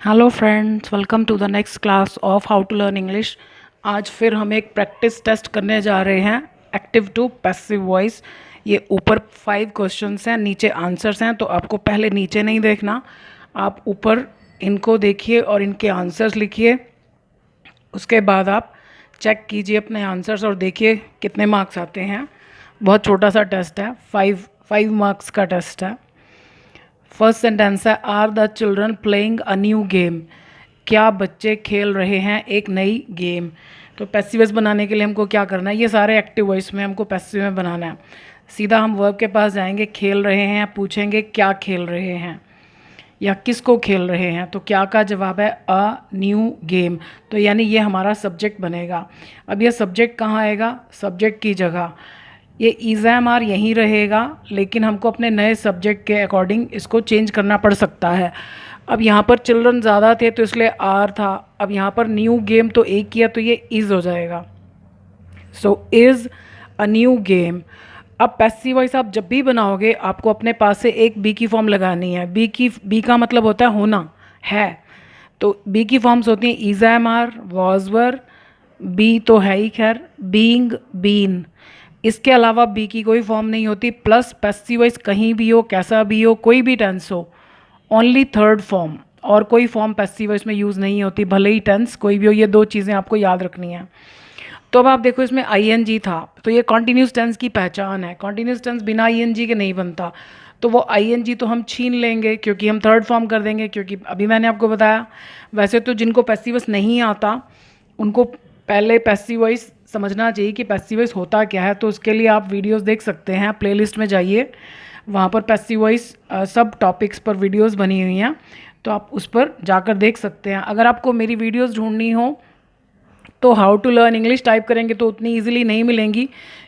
Hello friends, welcome to the next class of how to learn English. आज फिर हम एक प्रैक्टिस टेस्ट करने जा रहे हैं, एक्टिव टू पैसिव वॉइस। ये ऊपर 5 क्वेश्चंस हैं, नीचे आंसर्स हैं। तो आपको पहले नीचे नहीं देखना, आप ऊपर इनको देखिए और इनके आंसर्स लिखिए। उसके बाद आप चेक कीजिए अपने आंसर्स और देखिए कितने मार्क्स आते हैं। बहुत छोटा सा टेस्ट है, 5 मार्क्स का टेस्ट है। फर्स्ट सेंटेंस है, are the children playing a new game. क्या बच्चे खेल रहे हैं एक नई गेम। तो पैसिव वॉइस बनाने के लिए हमको क्या करना है, ये सारे एक्टिव वॉइस में हमको पैसिव में बनाना है। सीधा हम वर्ब के पास जाएंगे, खेल रहे हैं, पूछेंगे क्या खेल रहे हैं या किसको खेल रहे हैं। तो क्या का जवाब है अ न्यू गेम। तो यानी ये हमारा सब्जेक्ट बनेगा। अब ये सब्जेक्ट कहाँ आएगा, सब्जेक्ट की जगह ये इज़ आर यहीं रहेगा, लेकिन हमको अपने नए सब्जेक्ट के अकॉर्डिंग इसको चेंज करना पड़ सकता है। अब यहाँ पर चिल्ड्रन ज़्यादा थे तो इसलिए आर था। अब यहाँ पर न्यू गेम तो एक किया तो ये इज़ हो जाएगा। So is a new game. अब पैसिव वॉइस आप जब भी बनाओगे आपको अपने पास से एक बी की फॉर्म लगानी है। बी का मतलब होता है होना है। तो बी की फॉर्म्स होती हैं is am are, was were, be तो है ही खैर, बीइंग, बीन। इसके अलावा बी की कोई फॉर्म नहीं होती। प्लस पैसिव वॉइस कहीं भी हो, कैसा भी हो, कोई भी टेंस हो, ओनली थर्ड फॉर्म, और कोई फॉर्म पैसिव वॉइस में यूज़ नहीं होती, भले ही टेंस कोई भी हो। ये 2 चीज़ें आपको याद रखनी है। तो अब आप देखो इसमें आईएनजी था, तो ये कॉन्टिन्यूस टेंस की पहचान है। कॉन्टिन्यूस टेंस बिना आईएनजी के नहीं बनता। तो वो आईएनजी तो हम छीन लेंगे क्योंकि हम थर्ड फॉर्म कर देंगे, क्योंकि अभी मैंने आपको बताया। वैसे तो जिनको पैसिव वॉइस नहीं आता उनको पहले पैसिव वॉइस समझना चाहिए कि पैसिव वॉइस होता क्या है। तो उसके लिए आप वीडियोस देख सकते हैं, प्लेलिस्ट में जाइए, वहाँ पर पैसिव वॉइस सब टॉपिक्स पर वीडियोस बनी हुई हैं, तो आप उस पर जाकर देख सकते हैं। अगर आपको मेरी वीडियोस ढूंढनी हो तो how to learn English type करेंगे तो उतनी ईजिली नहीं मिलेंगी,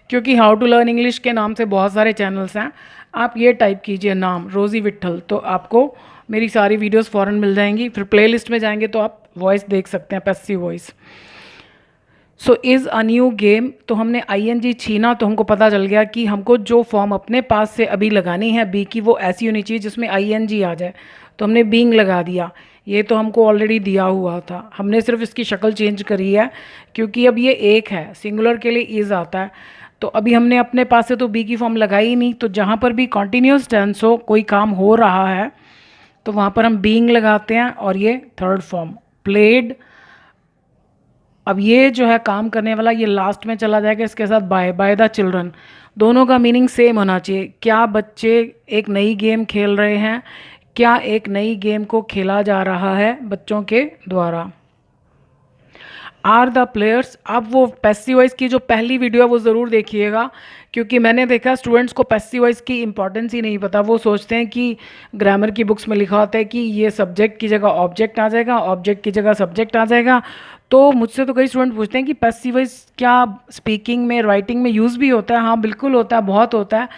क्योंकि हाउ टू लर्न इंग्लिश के नाम से बहुत सारे चैनल्स हैं। आप ये टाइप कीजिए नाम, रोज़ी विट्ठल, तो आपको मेरी सारी वीडियोस फ़ौरन मिल जाएंगी। फिर प्लेलिस्ट में जाएंगे तो आप वॉइस देख सकते हैं, passive voice. So is a new game, तो हमने आईएनजी छीना तो हमको पता चल गया कि हमको जो फॉर्म अपने पास से अभी लगानी है बी की, वो ऐसी होनी चाहिए जिसमें आईएनजी आ जाए। तो हमने बीइंग लगा दिया। ये तो हमको ऑलरेडी दिया हुआ था, हमने सिर्फ इसकी शक्ल चेंज करी है, क्योंकि अब ये एक है, सिंगुलर के लिए इज़ आता है। तो अभी हमने अपने पास से तो बी की फॉर्म लगाई ही नहीं। तो जहाँ पर भी कॉन्टीन्यूस टेंस हो, कोई काम हो रहा है, तो वहाँ पर हम बीइंग लगाते हैं और ये थर्ड फॉर्म प्लेड। अब ये जो है काम करने वाला, ये लास्ट में चला जाएगा इसके साथ बाय द चिल्ड्रन। दोनों का मीनिंग सेम होना चाहिए। क्या बच्चे एक नई गेम खेल रहे हैं, क्या एक नई गेम को खेला जा रहा है बच्चों के द्वारा। Are the players. अब वो पैसिव वॉइस की जो पहली वीडियो है वो ज़रूर देखिएगा, क्योंकि मैंने देखा स्टूडेंट्स को पैसिव वॉइस की इंपॉर्टेंस ही नहीं पता। वो सोचते हैं कि ग्रामर की बुक्स में लिखा होता है कि ये सब्जेक्ट की जगह ऑब्जेक्ट आ जाएगा, ऑब्जेक्ट की जगह सब्जेक्ट आ जाएगा। तो मुझसे तो कई स्टूडेंट पूछते हैं कि पैसिव वॉइस क्या स्पीकिंग में, राइटिंग में यूज़ भी होता है। हाँ बिल्कुल होता है, बहुत होता है।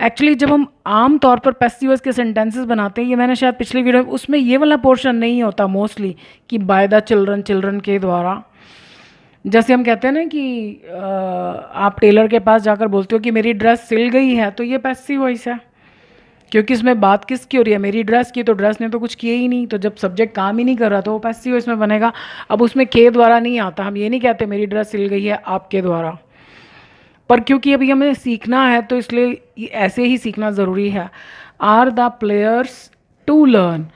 एक्चुअली जब हम आम तौर पर पैसिव वॉइस के सेंटेंसेस बनाते हैं, ये मैंने शायद पिछली वीडियो में, उसमें ये वाला पोर्शन नहीं होता मोस्टली कि बाय द चिल्ड्रन, चिल्ड्रन के द्वारा। जैसे हम कहते हैं ना कि आप टेलर के पास जाकर बोलते हो कि मेरी ड्रेस सिल गई है, तो ये पैसिव वॉइस है, क्योंकि इसमें बात किसकी हो रही है, मेरी ड्रेस की। तो ड्रेस ने तो कुछ किया ही नहीं, तो जब सब्जेक्ट काम ही नहीं कर रहा तो वो पैसिव वॉइस में बनेगा। अब उसमें के द्वारा नहीं आता, हम ये नहीं कहते मेरी ड्रेस सिल गई है आपके द्वारा। पर क्योंकि अभी हमें सीखना है तो इसलिए ऐसे ही सीखना ज़रूरी है। Are the players to learn.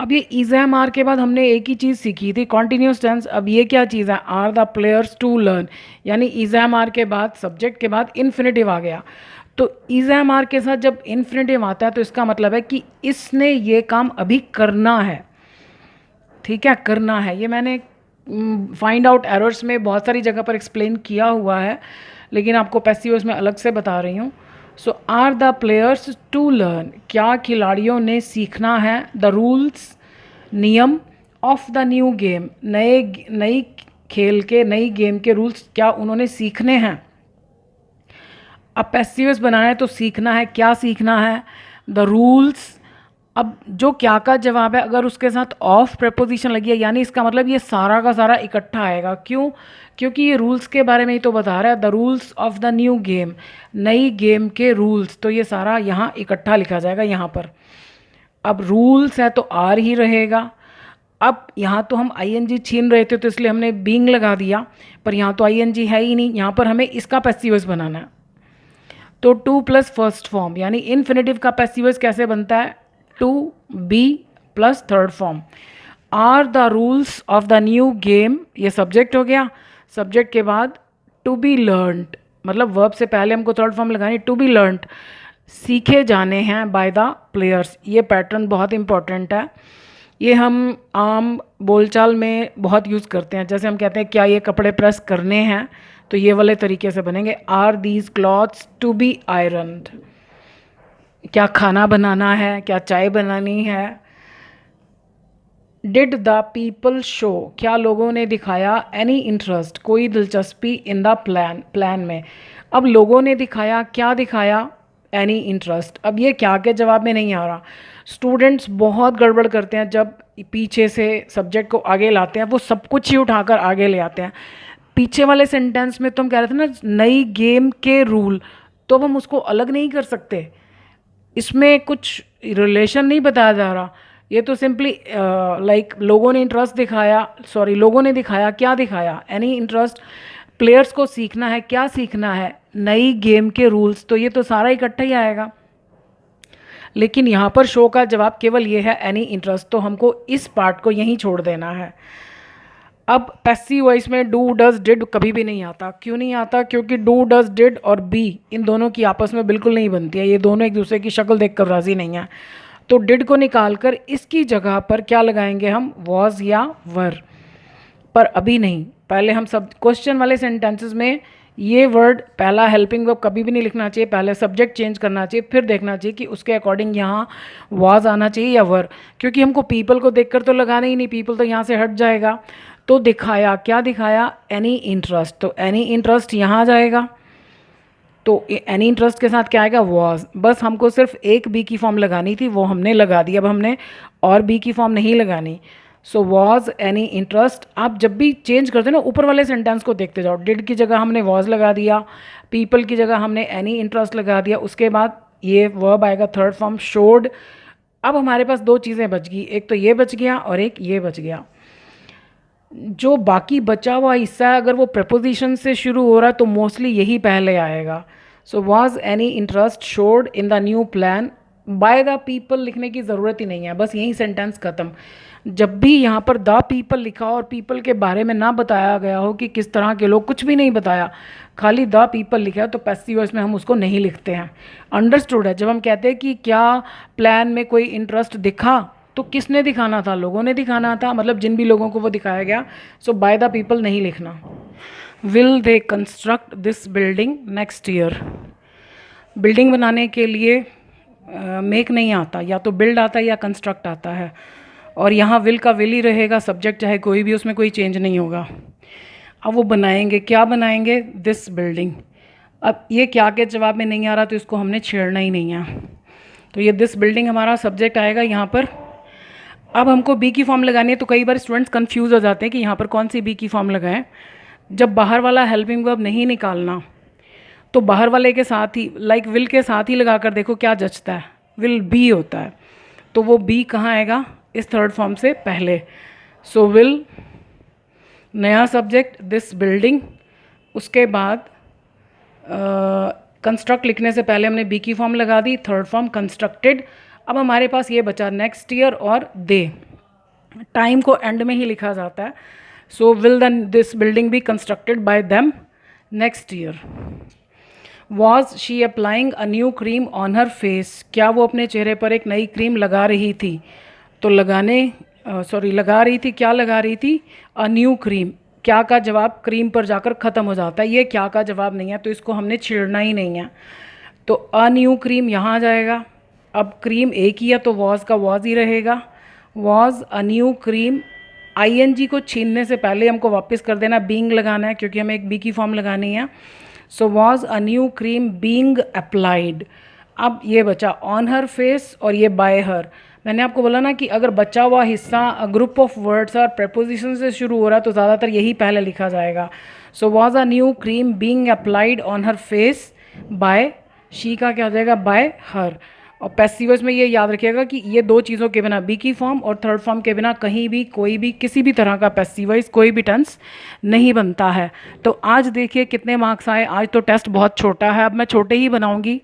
अब ये इज़ एम आर के बाद हमने एक ही चीज़ सीखी थी, कॉन्टीन्यूस टेंस। अब ये क्या चीज़ है, are the players to learn, यानी इज़ एम आर के बाद, सब्जेक्ट के बाद इन्फिनेटिव आ गया। तो इज़ एम आर के साथ जब इन्फिनेटिव आता है तो इसका मतलब है कि इसने ये काम अभी करना है। ठीक है, करना है। ये मैंने फाइंड आउट एरर्स में बहुत सारी जगह पर एक्सप्लेन किया हुआ है, लेकिन आपको पैसिव वॉइस में अलग से बता रही हूँ। So are the players to learn, क्या खिलाड़ियों ने सीखना है, द रूल्स, नियम, ऑफ द न्यू गेम, नई खेल के, नई गेम के रूल्स क्या उन्होंने सीखने हैं। अब पैसिव वॉइस बनाना है तो सीखना है, क्या सीखना है, द रूल्स। अब जो क्या का जवाब है, अगर उसके साथ ऑफ प्रपोजिशन लगी है, यानी इसका मतलब ये सारा का सारा इकट्ठा आएगा। क्यों, क्योंकि ये रूल्स के बारे में ही तो बता रहा है, the rules of the new game, नई गेम के रूल्स। तो ये सारा यहाँ इकट्ठा लिखा जाएगा यहाँ पर। अब रूल्स है तो आर ही रहेगा। अब यहाँ तो हम आईएनजी छीन रहे थे तो इसलिए हमने बीइंग लगा दिया, पर यहाँ तो आईएनजी है ही नहीं, यहाँ पर हमें इसका पैसिव वॉइस बनाना है। तो टू प्लस फर्स्ट फॉर्म यानी इन्फिनेटिव का पैसिव वॉइस कैसे बनता है, to be plus third form. Are the rules of the new game, ये सब्जेक्ट हो गया, सब्जेक्ट के बाद टू बी लर्नड, मतलब वर्ब से पहले हमको थर्ड फॉर्म लगानी, टू बी लर्नड, सीखे जाने हैं बाय द प्लेयर्स। ये पैटर्न बहुत इंपॉर्टेंट है, ये हम आम बोलचाल में बहुत यूज़ करते हैं। जैसे हम कहते हैं क्या ये कपड़े प्रेस करने हैं, तो ये वाले तरीके से बनेंगे, are these clothes to be ironed. क्या खाना बनाना है, क्या चाय बनानी है। डिड द पीपल शो, क्या लोगों ने दिखाया एनी इंटरेस्ट, कोई दिलचस्पी इन द प्लान में। अब लोगों ने दिखाया, क्या दिखाया, एनी इंटरेस्ट। अब ये क्या के जवाब में नहीं आ रहा। स्टूडेंट्स बहुत गड़बड़ करते हैं जब पीछे से सब्जेक्ट को आगे लाते हैं, वो सब कुछ ही उठाकर आगे ले आते हैं। पीछे वाले सेंटेंस में तो हम कह रहे थे ना नई गेम के रूल, तो अब हम उसको अलग नहीं कर सकते, इसमें कुछ रिलेशन नहीं बताया जा रहा। ये तो सिंपली लाइक लोगों ने इंटरेस्ट दिखाया, सॉरी लोगों ने दिखाया, क्या दिखाया, एनी इंटरेस्ट। प्लेयर्स को सीखना है, क्या सीखना है, नई गेम के रूल्स, तो ये तो सारा इकट्ठा ही आएगा। लेकिन यहाँ पर शो का जवाब केवल ये है एनी इंटरेस्ट, तो हमको इस पार्ट को यहीं छोड़ देना है। अब पैसिव वॉइस में डू डज डिड कभी भी नहीं आता। क्यों नहीं आता, क्योंकि डू डज डिड और बी इन दोनों की आपस में बिल्कुल नहीं बनती है, ये दोनों एक दूसरे की शक्ल देखकर राजी नहीं है। तो डिड को निकाल कर इसकी जगह पर क्या लगाएंगे हम, वॉज या वर। पर अभी नहीं, पहले हम सब क्वेश्चन वाले सेंटेंसेस में ये वर्ड पहला हेल्पिंग वर्ब कभी भी नहीं लिखना चाहिए, पहले सब्जेक्ट चेंज करना चाहिए, फिर देखना चाहिए कि उसके अकॉर्डिंग यहाँ वॉज आना चाहिए या वर। क्योंकि हमको पीपल को देखकर तो लगाना ही नहीं, पीपल तो यहाँ से हट जाएगा। तो दिखाया, क्या दिखाया, एनी इंटरेस्ट, तो एनी इंटरेस्ट यहाँ आ जाएगा। तो एनी इंटरेस्ट के साथ क्या आएगा, वॉज। बस हमको सिर्फ एक बी की फॉर्म लगानी थी, वो हमने लगा दी। अब हमने और बी की फॉर्म नहीं लगानी। So was any interest. आप जब भी चेंज करते हो ना, ऊपर वाले सेंटेंस को देखते जाओ। डिड की जगह हमने वॉज लगा दिया, पीपल की जगह हमने एनी इंटरेस्ट लगा दिया, उसके बाद ये वर्ब आएगा थर्ड फॉर्म शोड। अब हमारे पास दो चीज़ें बच गई, एक तो ये बच गया और एक ये बच गया। जो बाकी बचा हुआ हिस्सा है अगर वो प्रपोजिशन से शुरू हो रहा है तो मोस्टली यही पहले आएगा। So was any interest showed in the new plan, by the people लिखने की ज़रूरत ही नहीं है, बस यही सेंटेंस ख़त्म। जब भी यहाँ पर द पीपल लिखा हो और पीपल के बारे में ना बताया गया हो कि किस तरह के लोग, कुछ भी नहीं बताया, खाली द पीपल लिखा है, तो पैसिव वॉइस में हम उसको नहीं लिखते हैं। अंडरस्टूड है। जब हम कहते हैं कि क्या प्लान में कोई इंटरेस्ट दिखा, तो किसने दिखाना था, लोगों ने दिखाना था, मतलब जिन भी लोगों को वो दिखाया गया। सो बाय द पीपल नहीं लिखना। Will they construct this building next year. Building बनाने के लिए मेक नहीं आता, या तो बिल्ड आता है या कंस्ट्रक्ट आता है, और यहाँ विल का विल ही रहेगा, सब्जेक्ट चाहे कोई भी, उसमें कोई चेंज नहीं होगा। अब वो बनाएंगे, क्या बनाएंगे, दिस बिल्डिंग। अब ये क्या के जवाब में नहीं आ रहा तो इसको हमने छेड़ना ही नहीं है। तो ये दिस बिल्डिंग हमारा सब्जेक्ट आएगा यहाँ पर। अब हमको बी की फॉर्म लगानी है, तो कई बार स्टूडेंट्स कंफ्यूज हो जाते हैं कि यहाँ पर कौन सी बी की फॉर्म लगाएं। जब बाहर वाला हेल्पिंग वर्ब नहीं निकालना, तो बाहर वाले के साथ ही लाइक विल के साथ ही लगा कर देखो क्या जचता है, विल बी होता है, तो वो बी कहाँ आएगा, इस थर्ड फॉर्म से पहले। सो विल नया सब्जेक्ट दिस बिल्डिंग, उसके बाद कंस्ट्रक्ट लिखने से पहले हमने बी की फॉर्म लगा दी, थर्ड फॉर्म कंस्ट्रक्टेड। अब हमारे पास ये बचा नेक्स्ट ईयर और दे। टाइम को एंड में ही लिखा जाता है। So will then this building be constructed by them next year. Was she applying a new cream on her face, क्या वो अपने चेहरे पर एक नई क्रीम लगा रही थी, तो लगा रही थी, क्या लगा रही थी, अ न्यू क्रीम। क्या का जवाब क्रीम पर जाकर ख़त्म हो जाता है, ये क्या का जवाब नहीं है, तो इसको हमने छेड़ना ही नहीं है। तो अ न्यू क्रीम यहाँ आ जाएगा। अब क्रीम एक ही है तो वॉज का वॉज ही रहेगा, was a new cream. ING को छीनने से पहले हमको वापस कर देना, बीइंग लगाना है, क्योंकि हमें एक बी की फॉर्म लगानी है। So was a new cream being applied. अब ये बचा ऑन हर फेस और ये बाय हर। मैंने आपको बोला ना कि अगर बचा हुआ हिस्सा ग्रुप ऑफ वर्ड्स और प्रेपोजिशन से शुरू हो रहा है तो ज़्यादातर यही पहले लिखा जाएगा। So was a new cream being applied on her face by, she का क्या हो जाएगा, बाय हर। और पैसिव वॉइस में ये याद रखिएगा कि ये दो चीज़ों के बिना, बी की फॉर्म और थर्ड फॉर्म के बिना कहीं भी कोई भी किसी भी तरह का पैसिव वॉइस कोई भी टेंस नहीं बनता है। तो आज देखिए कितने मार्क्स आए। आज तो टेस्ट बहुत छोटा है, अब मैं छोटे ही बनाऊंगी,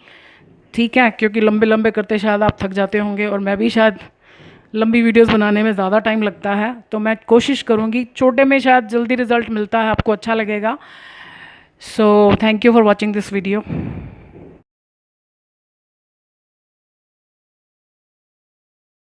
ठीक है, क्योंकि लंबे लंबे करते शायद आप थक जाते होंगे और मैं भी शायद लंबी वीडियोस बनाने में ज़्यादा टाइम लगता है, तो मैं कोशिश करूँगी छोटे में, शायद जल्दी रिजल्ट मिलता है, आपको अच्छा लगेगा। So thank you for watching this video.